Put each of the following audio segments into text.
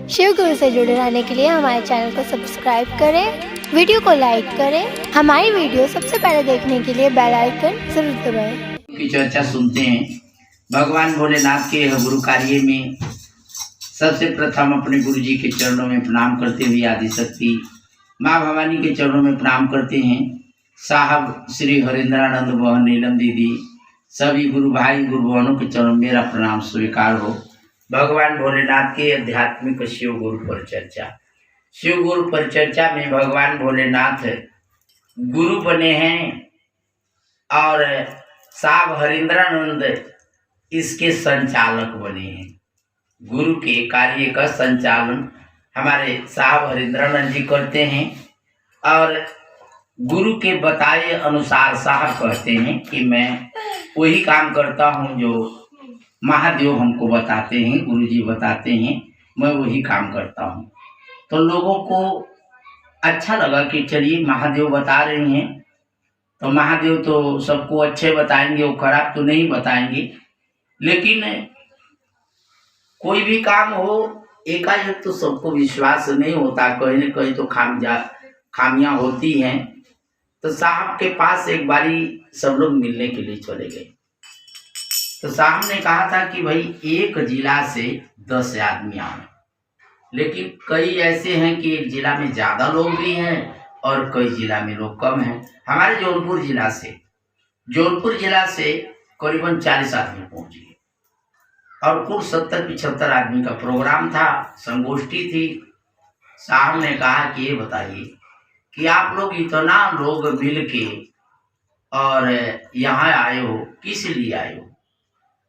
शिव गुरु से जुड़े रहने के लिए हमारे चैनल को सब्सक्राइब करें, वीडियो को लाइक करें। हमारी वीडियो सबसे पहले देखने के लिए बेल आइकन जरूर दबाएं। की चर्चा सुनते हैं। भगवान भोलेनाथ के गुरु कार्य में सबसे प्रथम अपने गुरु जी के चरणों में प्रणाम करते हुए आदिशक्ति माँ भवानी के चरणों में प्रणाम करते हैं। साहब श्री हरेंद्रानंद बहन नीलम दीदी सभी गुरु भाई गुरु बहनों के चरणों में मेरा प्रणाम स्वीकार हो। भगवान भोलेनाथ के आध्यात्मिक शिव गुरु पर चर्चा। शिव गुरु पर चर्चा में भगवान भोलेनाथ गुरु बने हैं और साहब हरेंद्रानंद इसके संचालक बने हैं। गुरु के कार्य का संचालन हमारे साहब हरेंद्रानंद जी करते हैं और गुरु के बताए अनुसार साहब कहते हैं कि मैं वही काम करता हूँ जो महादेव हमको बताते हैं, गुरु जी बताते हैं, मैं वही काम करता हूँ। तो लोगों को अच्छा लगा कि चलिए महादेव बता रहे हैं तो महादेव तो सबको अच्छे बताएंगे, वो खराब तो नहीं बताएंगे। लेकिन कोई भी काम हो एकाएक तो सबको विश्वास नहीं होता, कहीं न कहीं तो खामियां होती हैं। तो साहब के पास एक बारी सब लोग मिलने के लिए चले गए। तो साहब ने कहा था कि भाई एक जिला से 10 आदमी आए, लेकिन कई ऐसे हैं कि एक जिला में ज़्यादा लोग भी हैं और कई जिला में लोग कम हैं। हमारे जौनपुर जिला से करीबन 40 आदमी पहुंचे और कुल 70-75 आदमी का प्रोग्राम था, संगोष्ठी थी। साहब ने कहा कि ये बताइए कि आप लोग इतना लोग मिल के और यहाँ आए हो, किस लिए आए हो?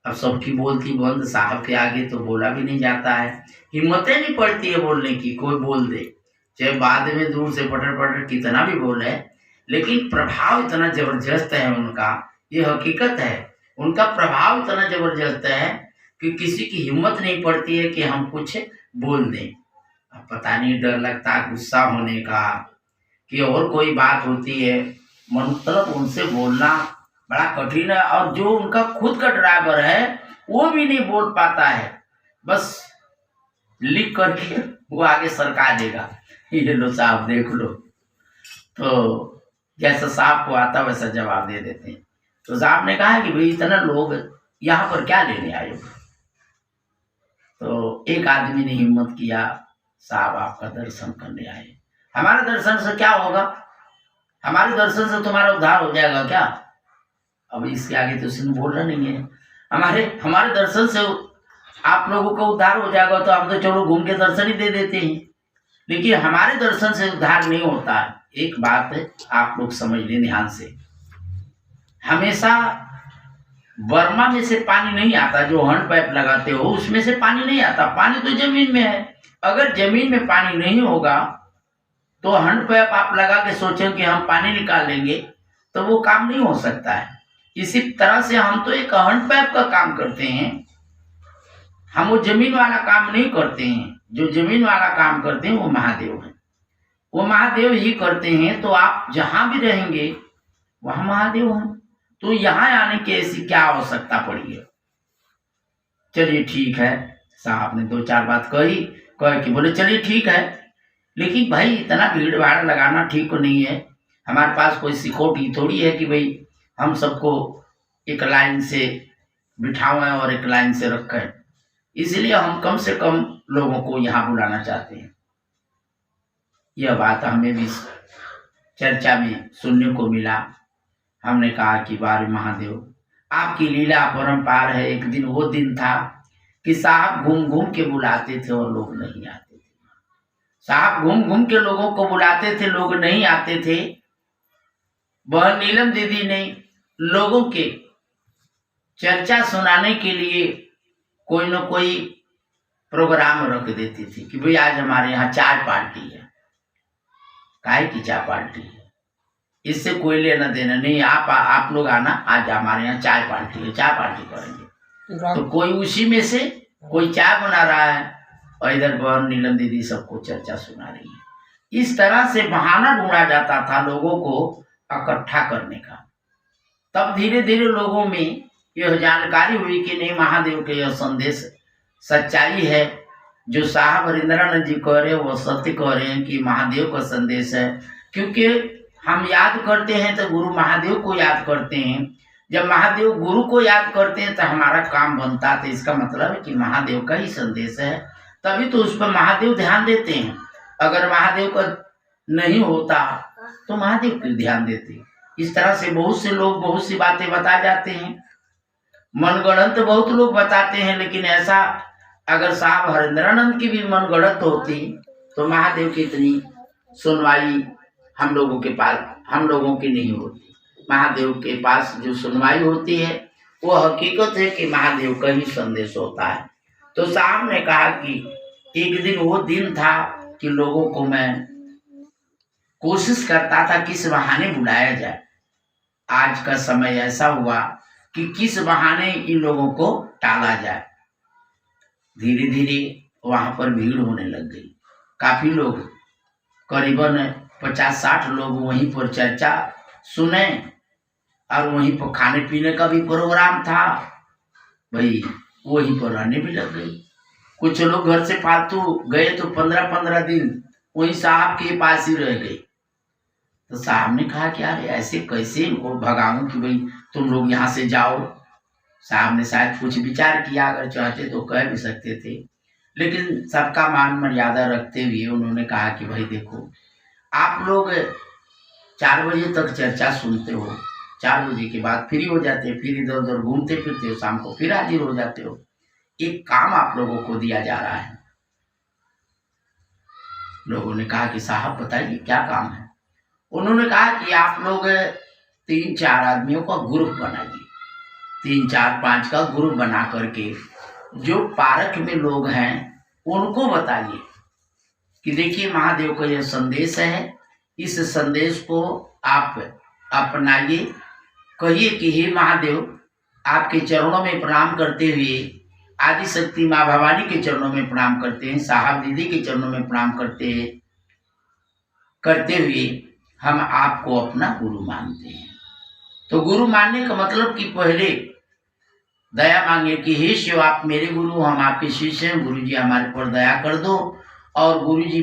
अब सबकी बोलती बंद, साहब के आगे तो बोला भी नहीं जाता है, हिम्मतें नहीं पड़ती है बोलने की। कोई बोल दे, चाहे बाद में दूर से पटर पटर कितना भी बोले, लेकिन प्रभाव इतना जबरदस्त है उनका, ये हकीकत है। उनका प्रभाव इतना जबरदस्त है कि किसी की हिम्मत नहीं पड़ती है कि हम कुछ बोल दें। अब पता नहीं डर लगता है गुस्सा होने का कि और कोई बात होती है, मतलब उनसे बोलना बड़ा कठिन है। और जो उनका खुद का ड्राइवर है वो भी नहीं बोल पाता है, बस लिख करके वो आगे सरका देगा, ये लो साहब देख लो। तो जैसा साहब को आता वैसा जवाब दे देते हैं। तो साहब ने कहा कि भाई इतना लोग यहाँ पर क्या लेने आए हो? तो एक आदमी ने हिम्मत किया, साहब आपका दर्शन करने आए। हमारे दर्शन से क्या होगा? हमारे दर्शन से तुम्हारा उद्धार हो जाएगा क्या? अब इसके आगे तो उसने बोलना नहीं है। हमारे दर्शन से आप लोगों का उद्धार हो जाएगा तो हम तो चलो घूम के दर्शन ही दे देते हैं, लेकिन हमारे दर्शन से उद्धार नहीं होता है। एक बात आप लोग समझ लें ध्यान से, हमेशा बर्मा में से पानी नहीं आता, जो हैंड पाइप लगाते हो उसमें से पानी नहीं आता। पानी तो जमीन में है। अगर जमीन में पानी नहीं होगा तो हैंड पाइप आप लगा के सोचें कि हम पानी निकाल लेंगे तो वो काम नहीं हो सकता है। इसी तरह से हम तो एक हैंड पाइप का काम करते हैं, हम वो जमीन वाला काम नहीं करते हैं। जो जमीन वाला काम करते हैं वो महादेव है, वो महादेव ही करते हैं। तो आप जहां भी रहेंगे वहां महादेव हैं। तो यहाँ आने की ऐसी क्या आवश्यकता पड़ी है? चलिए ठीक है, साहब ने 2-4 बात कह के बोले चलिए ठीक है, लेकिन भाई इतना भीड़ भाड़ लगाना ठीक नहीं है। हमारे पास कोई सिक्योरिटी थोड़ी है कि भाई हम सबको एक लाइन से बिठाएं और एक लाइन से रखें। इसलिए हम कम से कम लोगों को यहाँ बुलाना चाहते हैं। यह बात हमें भी चर्चा में सुनने को मिला। हमने कहा कि बारे महादेव आपकी लीला परम्पार है। एक दिन वो दिन था कि साहब घूम घूम के बुलाते थे और लोग नहीं आते थे। साहब घूम घूम के लोगों को बुलाते थे, लोग नहीं आते थे। बहन नीलम दीदी ने लोगों के चर्चा सुनाने के लिए कोई न कोई प्रोग्राम रख देती थी कि भाई आज हमारे यहाँ चाय पार्टी है। काहे की चाय पार्टी है? इससे कोई लेना देना नहीं, आप लोग आना, आज हमारे यहाँ चाय पार्टी है, चाय पार्टी करेंगे। तो कोई उसी में से कोई चाय बना रहा है और इधर बहन नीलम दीदी सबको चर्चा सुना रही है। इस तरह से बहाना ढूंढा जाता था लोगों को इकट्ठा करने का। तब धीरे धीरे लोगों में यह जानकारी हुई कि नहीं, महादेव के यह संदेश सच्चाई है। जो साहब हरिंद्रानंद जी कह रहे हैं वो सत्य कह रहे हैं कि महादेव का संदेश है। क्योंकि हम याद करते हैं तो गुरु महादेव को याद करते हैं। जब महादेव गुरु को याद करते हैं तो हमारा काम बनता है। तो इसका मतलब है कि महादेव का ही संदेश है, तभी तो उस पर महादेव ध्यान देते हैं। अगर महादेव का नहीं होता तो महादेव क्यों ध्यान देते। इस तरह से बहुत से लोग बहुत सी बातें बता जाते हैं, मनगढ़ंत बहुत लोग बताते हैं, लेकिन ऐसा अगर साहब हरिंद्रानंद की भी मनगढ़ंत होती तो महादेव की इतनी सुनवाई हम लोगों के पास, हम लोगों की नहीं होती। महादेव के पास जो सुनवाई होती है वो हकीकत है कि महादेव का ही संदेश होता है। तो साहब ने कहा कि एक दिन वो दिन था कि लोगों को मैं कोशिश करता था किस बहाने बुलाया जाए। आज का समय ऐसा हुआ कि किस बहाने इन लोगों को टाला जाए। धीरे धीरे वहां पर भीड़ होने लग गई। काफी लोग, करीबन 50-60 लोग वहीं पर चर्चा सुने और वहीं पर खाने पीने का भी प्रोग्राम था। भाई वहीं पर रहने भी लग गई। कुछ लोग घर से फालतू गए तो 15-15 दिन वहीं साहब के पास ही रह गए। तो साहब ने कहा कि यार ऐसे कैसे इनको भगाऊं कि भाई तुम लोग यहाँ से जाओ। साहब ने शायद कुछ विचार किया, अगर चाहते तो कह भी सकते थे, लेकिन सबका मान मर्यादा रखते हुए उन्होंने कहा कि भाई देखो, आप लोग 4 बजे तक चर्चा सुनते हो, 4 बजे के बाद फ्री हो जाते हो, फिर इधर उधर घूमते फिरते हो, शाम को फिर हाजिर हो जाते हो। एक काम आप लोगों को दिया जा रहा है। लोगों ने कहा कि साहब बताइए क्या काम है। उन्होंने कहा कि आप लोग 3-4 आदमियों का ग्रुप बनाइए, 3-4-5 का ग्रुप बना करके जो पार्क में लोग हैं उनको बताइए कि देखिए महादेव का यह संदेश है, इस संदेश को आप अपनाइए। कहिए कि हे महादेव, आपके चरणों में प्रणाम करते हुए, आदि शक्ति माँ भवानी के चरणों में प्रणाम करते हैं, साहब दीदी के चरणों में प्रणाम करते हुए हम आपको अपना गुरु मानते हैं। तो गुरु मानने का मतलब कि पहले दया मांगे कि हे शिव, आप मेरे गुरु, हम आपके शिष्य हैं, गुरु जी हमारे पर दया कर दो। और गुरु जी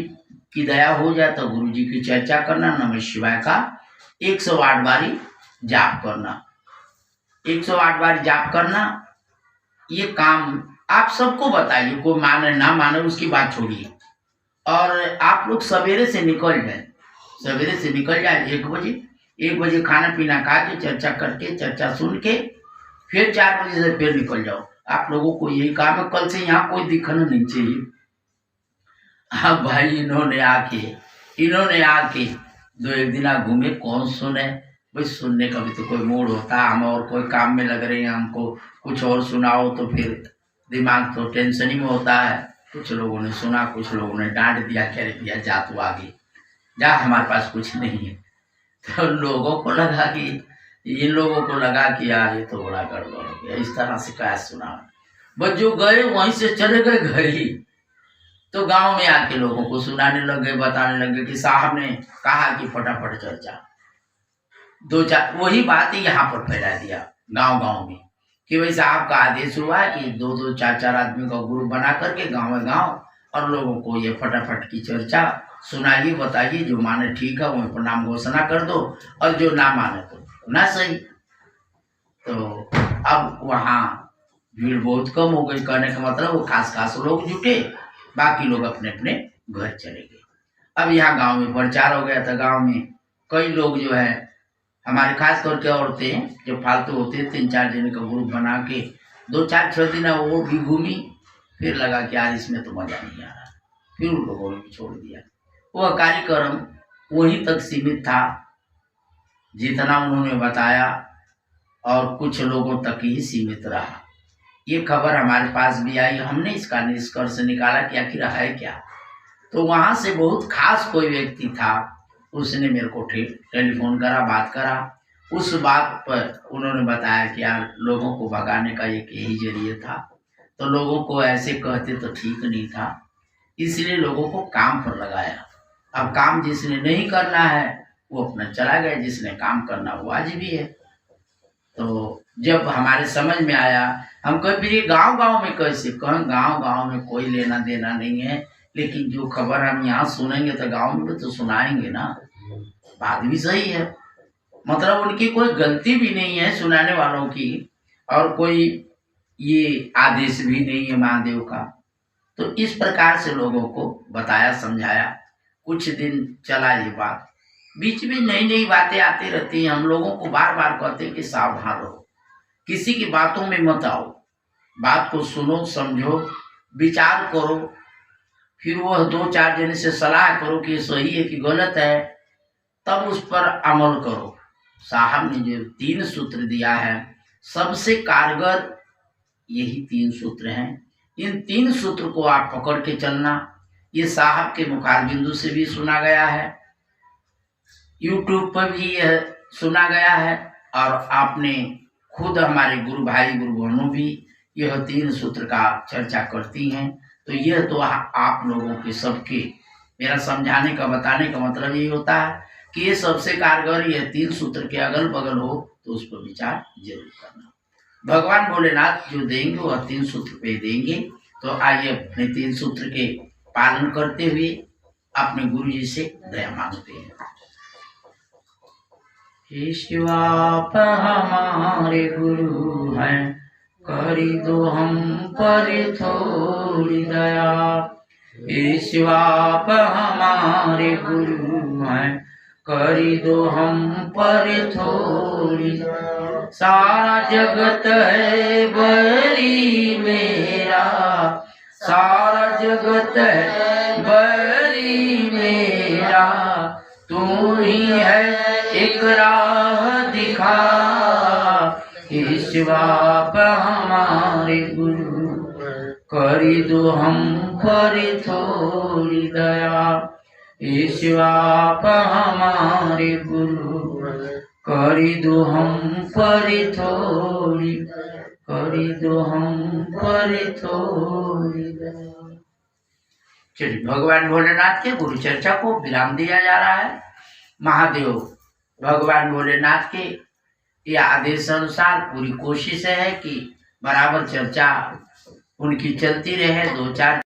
की दया हो जाए तो गुरु जी की चर्चा करना, नमः शिवाय का 108 बारी जाप करना, 108 बारी जाप करना। ये काम आप सबको बताइए, कोई माने ना माने उसकी बात छोड़िए। और आप लोग सवेरे से निकल जाए, सवेरे से निकल जाए 1 बजे खाना पीना खा के, चर्चा करके, चर्चा सुन के फिर 4 बजे से फिर निकल जाओ। आप लोगों को यही काम है, कल से यहाँ कोई दिखना नहीं चाहिए। हाँ भाई, इन्होंने आके 2-1 दिन घूमे, कौन सुने भाई। सुनने का भी तो कोई मूड होता है। हम और कोई काम में लग रहे हैं, हमको कुछ और सुनाओ तो फिर दिमाग तो टेंशन ही में होता है। कुछ लोगों ने सुना, कुछ लोगों ने डांट दिया, कह दिया जा तू आगे जा, हमारे पास कुछ नहीं है। तो लोगों को लगा कि इन लोगों को लगा कि यार ये तो बड़ा गड़बड़ हो गया, इस तरह से क्या सुना। बस जो गए वहीं से चले गए घर ही। तो गांव में आके लोगों को सुनाने लगे, बताने लगे कि साहब ने कहा कि फटाफट चर्चा। 2-4 वही बात ही यहाँ पर फैला दिया गांव में कि भाई साहब का आदेश हुआ है कि 2-2, 4-4 आदमी का ग्रुप बना करके गांव और लोगों को ये फटाफट की चर्चा सुनाइए, बताइए। जो माने ठीक है वहीं पर नाम घोषणा कर दो, और जो ना माने तो ना सही। तो अब वहाँ भीड़ बहुत कम हो गई। कहने का मतलब वो खास लोग जुटे, बाकी लोग अपने अपने घर चले गए। अब यहाँ गांव में प्रचार हो गया था। गांव में कई लोग जो है हमारे खास तौर के औरतें जो फालतू होते हैं, 3-4 जने का ग्रुप बना के 2-4-6 दिन वो भी घूमी। फिर लगा कि यार इसमें तो मजा नहीं आ रहा, फिर उन लोगों ने भी छोड़ दिया। वह कार्यक्रम वहीं तक सीमित था जितना उन्होंने बताया, और कुछ लोगों तक ही सीमित रहा। ये खबर हमारे पास भी आई, हमने इसका निष्कर्ष निकाला कि आखिर है क्या। तो वहाँ से बहुत खास कोई व्यक्ति था, उसने मेरे को टेलीफोन करा, बात करा। उस बात पर उन्होंने बताया कि यार लोगों को भगाने का एक यही जरिए था, तो लोगों को ऐसे कहते तो ठीक नहीं था, इसलिए लोगों को काम पर लगाया। अब काम जिसने नहीं करना है वो अपना चला गया, जिसने काम करना वो आज भी है। तो जब हमारे समझ में आया, हम कहे फिर ये गांव-गांव में कैसे? कहें गांव-गांव में कोई लेना देना नहीं है, लेकिन जो खबर हम यहाँ सुनेंगे तो गांव में तो सुनाएंगे ना। बात भी सही है, मतलब उनकी कोई गलती भी नहीं है सुनाने वालों की, और कोई ये आदेश भी नहीं है महादेव का। तो इस प्रकार से लोगों को बताया, समझाया। कुछ दिन चला ये बात, बीच में नई नई बातें आती रहती हैं। हम लोगों को बार बार कहते हैं कि सावधान रहो, किसी की बातों में मत आओ, बात को सुनो, समझो, विचार करो, फिर वह 2-4 जने से सलाह करो कि सही है कि गलत है, तब उस पर अमल करो। साहब ने जो 3 सूत्र दिया है, सबसे कारगर यही 3 सूत्र हैं। इन 3 सूत्र को आप पकड़ के चलना। ये साहब के मुखारबिंदु से भी सुना गया है, यूट्यूब पर भी यह सुना गया है, और आपने खुद हमारे गुरु भाई गुरु बहनों भी यह 3 सूत्र का चर्चा करती हैं। तो यह तो आप लोगों के सबके, मेरा समझाने का, बताने का मतलब यही होता है कि ये सबसे कारगर, यह 3 सूत्र के अगल बगल हो तो उस पर विचार जरूर करना। भगवान भोलेनाथ जो देंगे वह 3 सूत्र पे देंगे। तो आइए अपने 3 सूत्र के पालन करते हुए अपने गुरु जी से दया मांगते हैं। हे शिवा आप हमारे गुरु हैं, करी दो हम पर थोड़ी दया। हे शिवा आप हमारे गुरु हैं, करी दो हम पर थोड़ी दया। सारा जगत है बैरी मेरा, सारा जगत है बैरी मेरा, तू ही है एक राह दिखा। हे शिवा आप हमारे गुरु, करी दो हम पर थोड़ी दया। हे शिवा आप हमारे गुरु, करी दो हम पर थोड़ी, करी दो हम पर थोड़ी दया। चलिए, भगवान भोलेनाथ के गुरु चर्चा को विराम दिया जा रहा है। महादेव भगवान भोलेनाथ के ये आदेश अनुसार पूरी कोशिश है कि बराबर चर्चा उनकी चलती रहे। 2-4